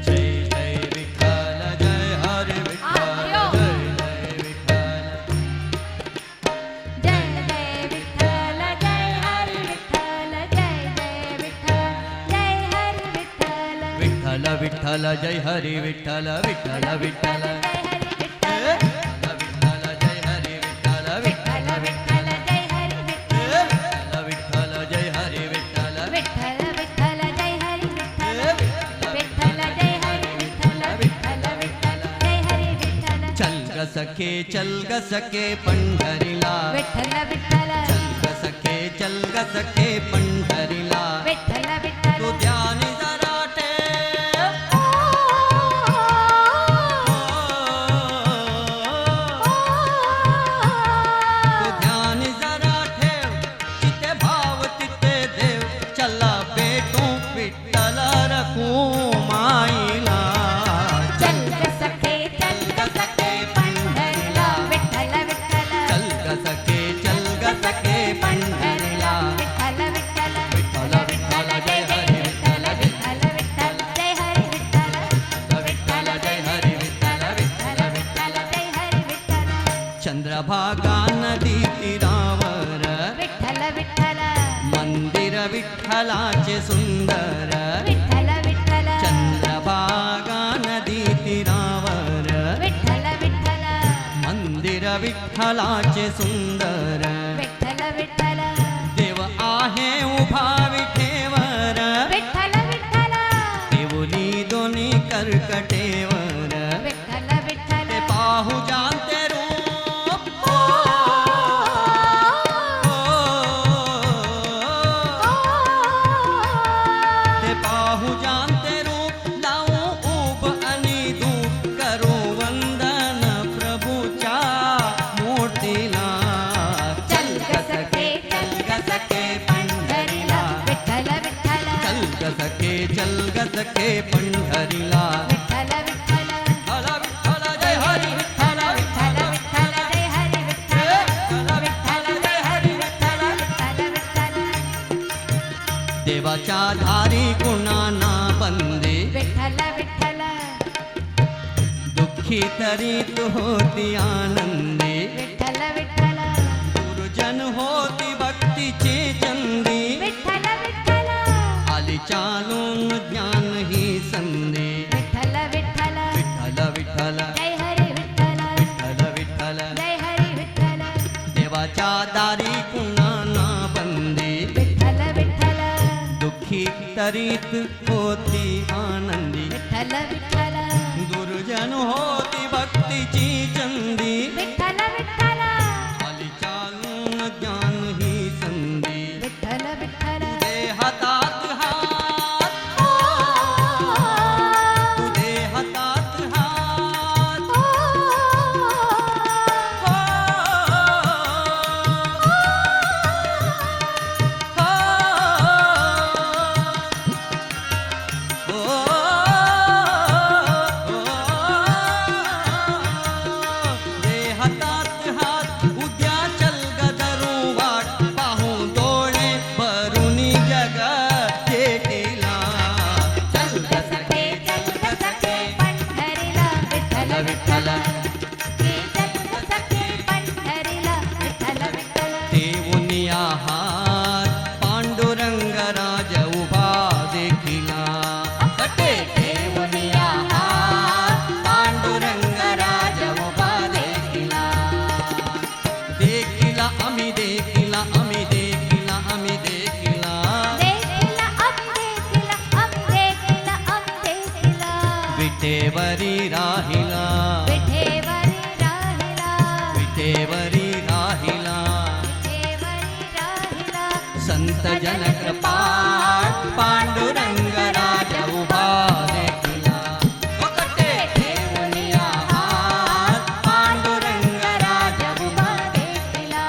जय जय विठ्ठल जय हरी विठ्ठल जय जय विठ्ठल जय जय विठ्ठल जय हरी विठ्ठल जय जय विठ्ठल जय हरी विठ्ठल विठ्ठल विठ्ठल जय हरी विठ्ठल विठ्ठल विठ्ठल जय हरी विठ्ठल विठ्ठल जय हरी विठ्ठल विठ्ठल विठ्ठल जय हरी विठ्ठल विठ्ठल जय हरी विठ्ठल विठ्ठल विठ्ठल जय हरी विठ्ठल विठ्ठल जय हरी विठ्ठल विठ्ठल विठ्ठल जय हरी विठ्ठल चल ग सखे पंढरीला विठ्ठल विठ्ठल चल ग सखे पंढरीला विठ्ठल विठ्ठल तू ध्यानी जरा ठेव तू ध्यानी जरा ठेव जिथे भाव तिथे देव चला भेटू विठ्ठल रखुमाईला चल ग सखे पंढरीला विठ्ठल विठ्ठल चल ग सखे पंढरीला विठ्ठल विठ्ठल विठ्ठल विठ्ठल जय हरी विठ्ठल विठ्ठल विठ्ठल जय हरी विठ्ठल विठ्ठल जय हरी विठ्ठल विठ्ठल विठ्ठल जय हरी विठ्ठल चंद्रभागा नदी तीरावर विठ्ठल विठ्ठल मंदिर विठ्ठलाचे सुंदर विठ्ठल विठ्ठल चंद्रभागा नदी तीरावर विठ्ठल विठ्ठल मंदिर विठ्ठलाचे सुंदर विठ्ठल विठ्ठल देव आहे उभा विठेवर विठ्ठल विठ्ठल देवली दोन्ही कर्कटेवर विठ्ठल विठ्ठल ते पाहू जानते रूप ते पाहू जानते रूप लावू उभ आणि धूप करू वंदन प्रभूच्या मूर्तीला सखे पंढरीला विठ्ठल विठ्ठल विठ्ठल विठ्ठल जय हरी विठ्ठल विठ्ठल विठ्ठल जय हरी विठ्ठल विठ्ठल जय हरी विठ्ठल विठ्ठल विठ्ठल देवाच्या धारी कुणाना बंदे विठ्ठल विठ्ठल दुःखी तरी तू होती आनंदी विठ्ठल विठ्ठल गुरुजन होती भक्तीची चंदी विठ्ठल विठ्ठल आली चालून ज्ञान ही संधी विठ्ठल विठ्ठल विठ्ठल विठ्ठल जय हरी विठ्ठल विठ्ठल विठ्ठल जय हरी विठ्ठल देवाच्या दारी कुणाना बंदी विठ्ठल विठ्ठल दुःखी तरीत होती आनंदी विठ्ठल विठ्ठल गुरुजन होती भक्तीची चंदी विठ्ठल विठ्ठल आली चालून ज्ञान ही संधी विठ्ठल विठ्ठल तुझे हातात हात तुझे हातात हात तुझे हातात हात उद्या चल गदरू वाट पाहू डोळे भरूनी जग केला चल ग सखे चल ग सखे पंढरीला विठ्ठल विठ्ठल चल ग सखे पंढरीला विठ्ठल विठ्ठल देऊनी आहात पांडुरंग राज उभा देखिला कटे देऊनी आहात पांडुरंग राज उभा देखिला देखिला आम्ही देखिला आम्ही देखिला आम्ही देखिला देखिला देखिला देखिला देखिला विटेवरी राहिला विठेवरी राहिला विटेवरी राहिला विठेवरी राहिला संत जनकृपाळ पांडुरंग राज उभा देखिला कटे ठेवूनी आहात पांडुरंग राज उभा देखिला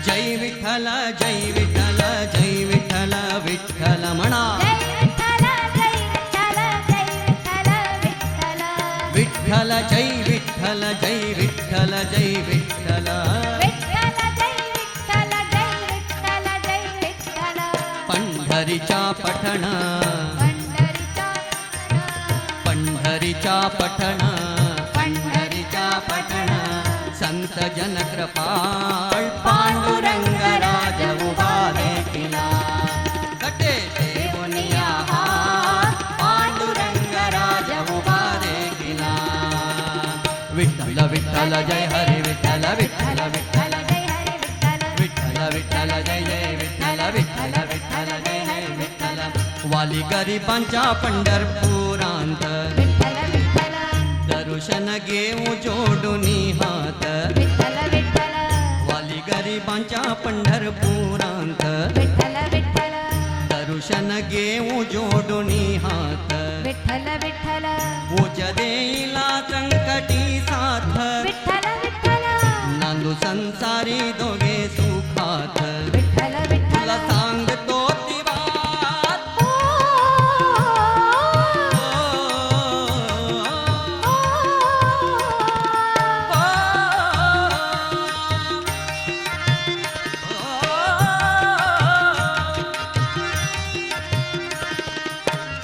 जय विठ्ठल जय विठ्ठल जय विठ्ठल विठ्ठल म्हणा जय विठ्ठल जय विठ्ठल जय विठ्ठल विठ्ठल विठ्ठल जय विठ्ठल जय विठ्ठल जय विठ्ठल विठ्ठल जय विठ्ठल जय विठ्ठल जय विठ्ठल पंढरीच्या पठण पंढरीचा पंढरीच्या पठण पंढरीच्या पठण संत जनकृपाळ पांडुरंग राज उभा देखिला कटे देऊनी आहात पांडुरंग राज उभा देखिला विठ्ठल विठ्ठल जय हरी विठ्ठल विठ्ठल विठ्ठल जय हरी विठ्ठल विठ्ठल विठ्ठल जय जय विठ्ठल विठ्ठल विठ्ठल जय जय विठ्ठल वाली गरिबांच्या पंढरपुरांत विठ्ठल विठ्ठल दर्शन घेऊ जोडुनी हात विठ्ठल विठ्ठल वाली गरिबांच्या पंढरपुरांत विठ्ठल विठ्ठल दर्शन घेऊ जोडुनी हात विठ्ठल विठ्ठल पूज देईला संकटी साथ विठ्ठल विठ्ठल नांदू संसारी दोघे सुखात विठ्ठल विठ्ठल तुला सांगतो ती बात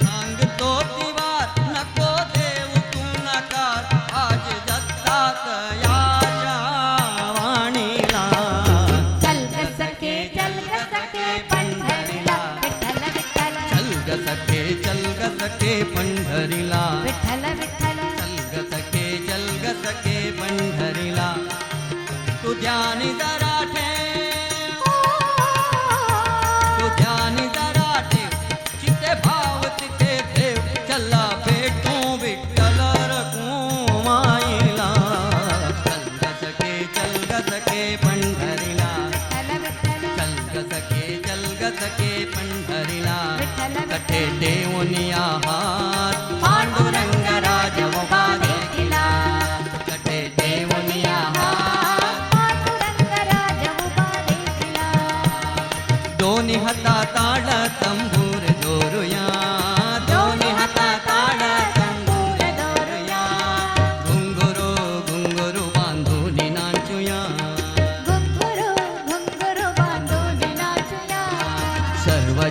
सांगतो ती बात नको देऊ तू नकार आज जगतात याच्या वाणीला चल ग सखे पंढरीला विठ्ठल विठ्ठल चल ग सखे चल ग सखे पंढरीला विठ्ठल विठ्ठल चल ग सखे चल ग सखे पंढरीला तुझ्या जरा ठेव तुझ्या जरा ठेव चिते भाव तिथे ठेव चला भेटू विठ्ठल रकू माईला चल ग सखे पंढरीला विठ्ठल विठ्ठल चल ग सखे पंढरीला विठ्ठल कठे देऊनी आहात पांडुरंग राज उभा देखिला कठे देऊनी आहात पांडुरंग राज उभा देखिला दोन्ही हातात ताड तंबूर जोरूया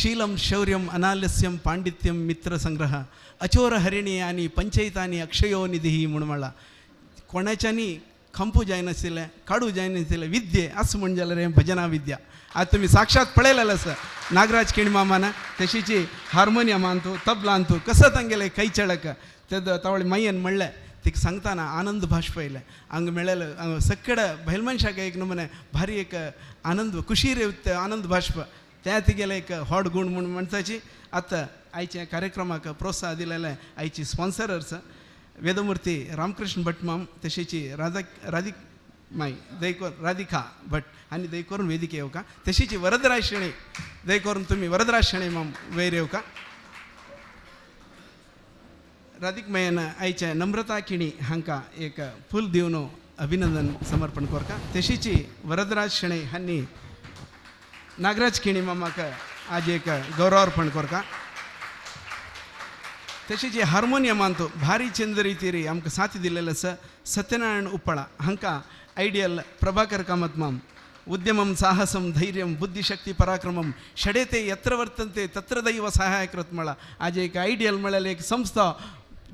ಶೀಲಂ ಶೌರ್ಯಂ ಅನಾಲಸ್ಯಂ ಪಾಂಡಿತ್ಯಂ ಮಿತ್ರ ಸಂಗ್ರಹ ಅಚೋರ हरिणी आणि पंचयतानी अक्षयो निधी म्हणमळा कोणाच्यानी खंपू जाय नाशिल्ले काडू जाय नाशिल्ले विद्ये असं म्हण जाल्यार हें भजना विद्या आज तुम्ही साक्षात पळयलेलें आसा नागराज किणमामान तशीची हार्मोनियम आणतो तबला आणतो कसं तांगेले कೈ चळक ते तावळे मायेन म्हणलें तिका सांगताना आनंद भाश्प येयले हांगा मेळ्ळेलो सक्कड बैल मनशाक एक नमुने भारी एक आनंद खुशी रेवते आनंद भाश्प त्या तिगेले एक व्हड गूण म्हूण म्हणटाची आतां आयच्या कार्यक्रमाक प्रोत्साह दिलेले आयची स्पॉन्सरर्स वेदमूर्ती रामकृष्ण भट माम तशीची राधिका भट आणि दयकोरून वेदिके येवका तशीची वरदराज शेणे दयकोरून तुम्ही वरदराज शेणे माम वयर येवका राधिक मयन आयच्या नम्रता किणी हांकां एक फूल दिवन अभिनंदन समर्पण करता तशीची वरदराज शेणे हांणी नागराज किणी मामाक आज एक गौरवार्पण करता तशी जी हार्मोनियमान तो भारी चंद रितीरी आमकां साथ दिलेलो आसा सत्यनारायण उप्पाळा हांकां आयडियल प्रभाकर कामत माम उद्यमं साहसं धैर्यं बुद्धिशक्ती पराक्रमं षडेते यत्र वर्तन्ते तत्र दैव सहायकृत म्हळा आज एक आयडियल म्हळ्यार एक संस्था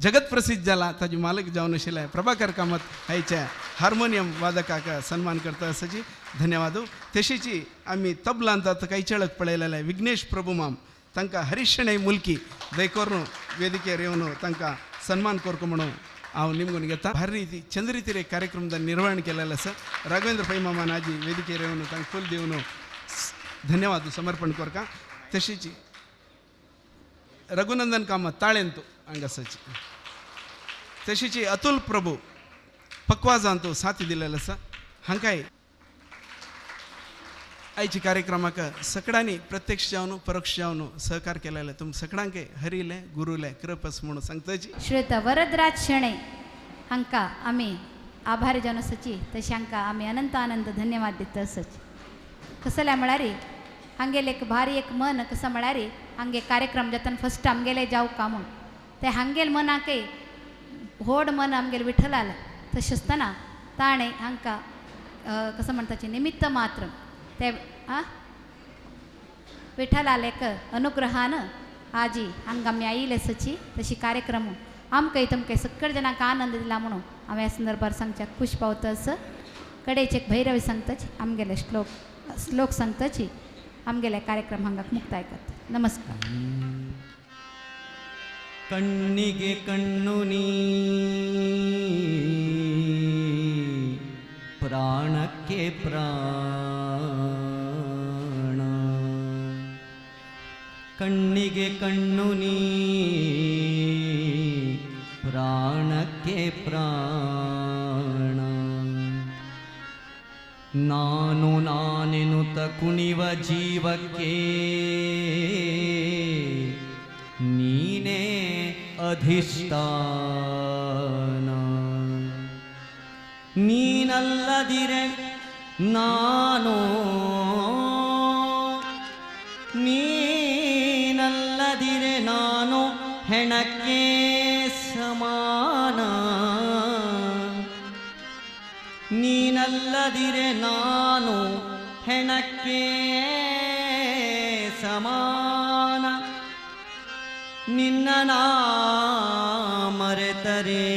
जगत प्रसिद्ध जाला ताजे मालक जावन आशिल्ले प्रभाकर कामत हायच्या हार्मोनियम वादकाक सन्मान करता आसाची धन्यवाद तशीची आमी तबला ताका कೈ चळक पळयलेले विघ्नेश प्रभू माम तांकां हरीशणे मुल्की दयकोरून वेदिकेर येवन तांकां सन्मान करता म्हणून हांव निमगून घेता भारी रिती चंद रितीर एक कार्यक्रमದ निर्वहण केलेलो आसा राघवेंद्र पै मामान आजी वेदिकेर येवन तांकां फूल दिवन धन्यवाद समर्पण करता तशीची रघुनंदन कामत ताळेंतू हांगासरची तशीची अतुल प्रभू पक्वाजांतू साथ दिलेलो आसा हांकांय आयच्या कार्यक्रमाक सगळ्यांनी प्रत्यक्ष जावन परोक्ष जावन सहकार केलेले तुम सगळ्यांक हरिले गुरुले कृपस म्हणून सांगताची श्वेत वरदराज शेणे हांकां आमी आभारी जावन आसाची तशें हांकां आमी अनंत आनंद धन्यवाद दिता आसाची कसं जाल्यार म्हळ्यार हांगेले एक भारी एक मन कसं म्हळ्यार हांगे कार्यक्रम जातना फस्ट आमगेले जावका म्हूण ते हांगेल मनाकय व्हड मन आमगेले विठ्ठलाल तशें आसतना ताणें हांकां कसं म्हणटाची निमित्त मात्र ते विठ्ठलाल एक अनुग्रहान आजी हांगा आमी आयिल्ले आसाची तशी कार्यक्रम आमकां तुमकां सगळ्या जाणांक आनंद दिला म्हणून हांव ह्या संदर्भार सांगच्याक खूश पावतास कडेचे एक भैरवी सांगताची आमगेले श्लोक सांगताची आमगेले कार्यक्रम हांगा मुक्ताय करता नमस्कार कण्ಣಿಗೆ कण्णु ನೀ प्राणಕ್ಕೆ प्राण कण्ಣಿಗೆ कण्णु ನೀ प्राणಕ್ಕೆ प्राण ನಾನು ನಾನೆನುತ ಕುಣಿವ ಜೀವಕ್ಕೆ ನೀನೇ ಅಧಿಷ್ಠಾನ ನೀನಲ್ಲದಿರೆ ನಾನು ನೀನಲ್ಲದಿರೆ ನಾನು ಹೆಣಕ್ಕೆ ಸಮಾನ ನೀನಲ್ಲದಿರೆ ನಾನು ಹೆಣಕ್ಕೆ ಸಮಾನ ನಿನ್ನ ನಾ ಮರೆತರೆ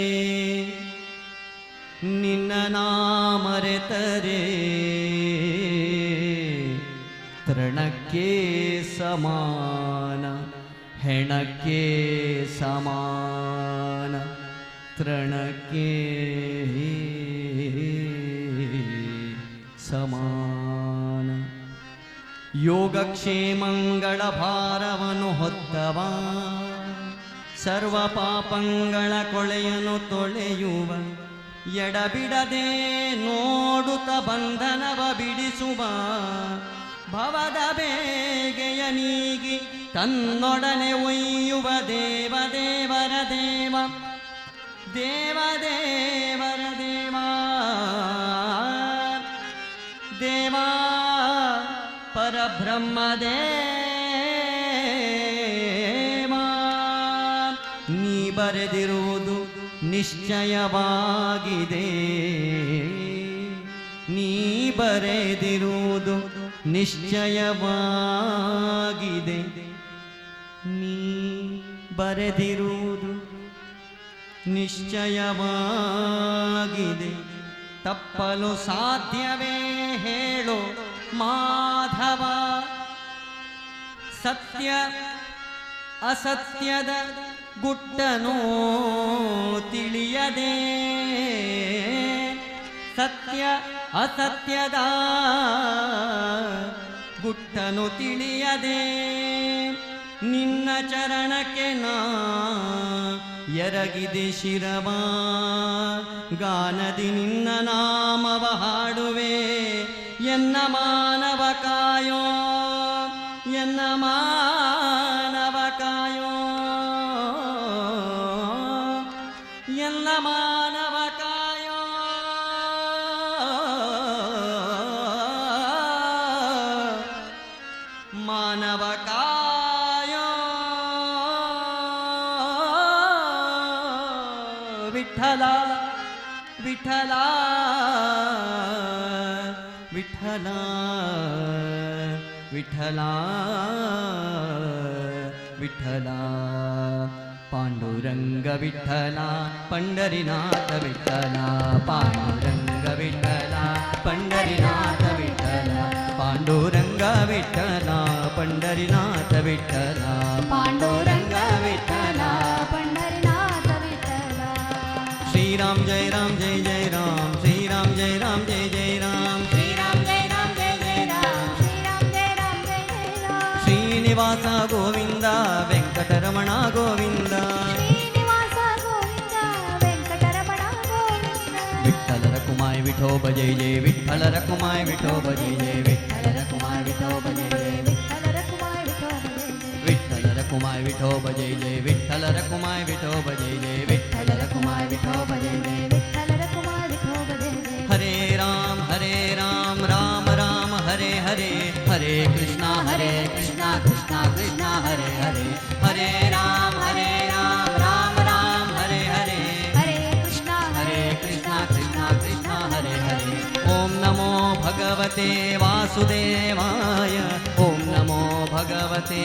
ನಿನ್ನ ನಾ ಮರೆತರೆ ತೃಣಕ್ಕೆ ಸಮಾನ ಹೆಣಕ್ಕೆ ಸಮಾನ ತೃಣಕ್ಕೆ ಸಮಾನ ಯೋಗಕ್ಷೇಮಂಗಳ ಭಾರವನ್ನು ಹೊತ್ತವ ಸರ್ವ ಪಾಪಂಗಳ ಕೊಳೆಯನ್ನು ತೊಳೆಯುವ ಎಡಬಿಡದೆ ನೋಡುತ್ತ ಬಂಧನವ ಬಿಡಿಸುವ ಭವದ ಬೇಗೆಯ ನೀಗಿ ತನ್ನೊಡನೆ ಒಯ್ಯುವ ದೇವದೇವರ ದೇವ ದೇವದೇವರ ದೇವ ದೇವಾ ಪರಬ್ರಹ್ಮ ದೇವಾ ನೀ ಬರೆದಿರುವುದು ನಿಶ್ಚಯವಾಗಿದೆ ನೀ ಬರೆದಿರುವುದು ನಿಶ್ಚಯವಾಗಿದೆ ನೀ ಬರೆದಿರುವುದು ನಿಶ್ಚಯವಾಗಿದೆ ತಪ್ಪಲು ಸಾಧ್ಯವೇ ಹೇಳೋ ಮಾಧವ ಸತ್ಯ ಅಸತ್ಯದ ಗುಟ್ಟನೋ ತಿಳಿಯದೆ ಸತ್ಯ ಅಸತ್ಯದ ಗುಟ್ಟನು ತಿಳಿಯದೆ ನಿನ್ನ ಚರಣಕ್ಕೆ ನಾ ಎರಗಿದೆ ಶಿರವ ಗಾನದಿ ನಿನ್ನ ನಾಮವ ಹಾಡುವೆ ಎನ್ನ ಮಾನವ ಕಾಯೋ ಎನ್ನ ಮಾನವ ಕಾಯೋ ಎನ್ನ ಮಾನವ ಕಾಯೋ ಮಾನವ ಕಾಯೋ ವಿಠಲ ವಿಠಲ ವಿಠಲ ವಿಠಲ ವಿಠಲ ಪಾಂಡುರಂಗ ವಿಠಲ ಪಂಡರಿನಾಥ ವಿಠಲ ಪಾಂಡುರಂಗ ವಿಠಲ ಪಂಡರಿನಾಥ ವಿಠಲ ಪಾಂಡುರಂಗ ವಿಠಲ ಪಂಡರಿನಾಥ ವಿಠಲ ಪಾಂಡುರಂಗ ವಿಠಲ पंढरीनाथ विठ्ठल श्रीराम जय राम जय जय राम श्रीराम जय राम जय जय राम श्रीराम जय राम जय जय राम श्रीराम जय राम जय जय राम ಶ್ರೀನಿವಾಸ ಗೋವಿಂದ ವೆಂಕಟರಮಣ ಗೋವಿಂದ श्रीनिवास गोविंद वेंकटरमण गोविंद विठ्ठल रकुमाय विठोब जय जय विठ्ठल रकुमाय विठोब जय जय विठ्ठल रकुमाय विठोब जय जय विठ्ठल रखुमाय विठोब जय जय विठ्ठल रकुमाय विठोब जय जय विठ्ठल रकुमाय विठोब जय जय विठ्ठल रखुमाय विठोब जय जय हरे राम राम राम हरे हरे हरे कृष्णा कृष्णा कृष्णा हरे हरे हरे राम राम राम हरे हरे हरे कृष्णा कृष्णा कृष्णा हरे हरे ओम नमो भगवते वासुदेवाय ओम नमो भगवते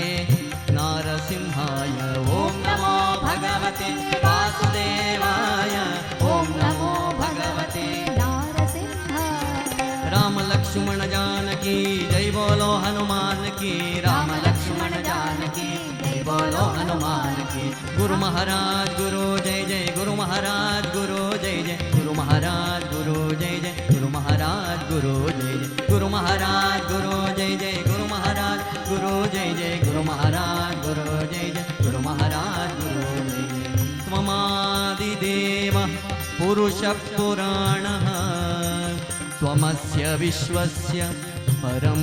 नारसिंहाय ओम नमो भगवते वासुदेवाय ओम नमो भगवते नारसिंहाय राम लक्ष्मण जानकी जय बोलो हनुमान की राम लक्ष्मण जानकी जय बोलो हनुमान की गुरु महाराज गुरु जय जय गुरु महाराज गुरु जय जय गुरु महाराज गुरु जय जय गुरु महाराज गुरु जय जय गुरु महाराज गुरु जय जय गुरु महाराज गुरु जय जय गुरु महाराज गुरु जय जय गुरु महाराज गुरु जय जय त्वमादिदेव पुरुषः पुराणः त्वमस्य विश्वस्य परं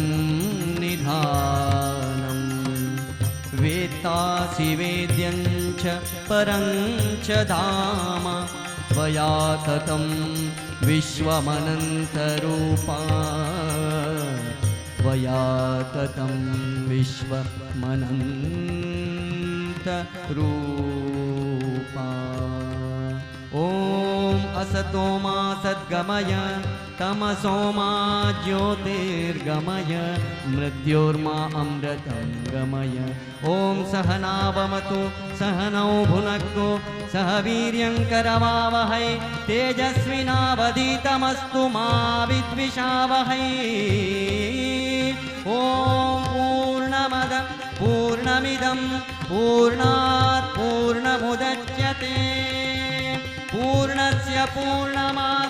निधानम् वेत्तासि वेद्यं च परं च धाम त्वया ततं विश्वमनन्तरूपा त्वया ततं विश्वमनन्तरूपा ॐ असतो मा सद्गमय तमसो मा ज्योतिर्गमय मृत्योर्मा अमृतं गमय ॐ सहनावमतु सहनौ भुनक्तु सह वीर्यं करवावहै तेजस्विनावधीतमस्तु मा विद्विषावहै ॐ पूर्णमद पूर्णमिदं पूर्णात् पूर्णमुदच्यते पूर्णस्य पूर्णमादाय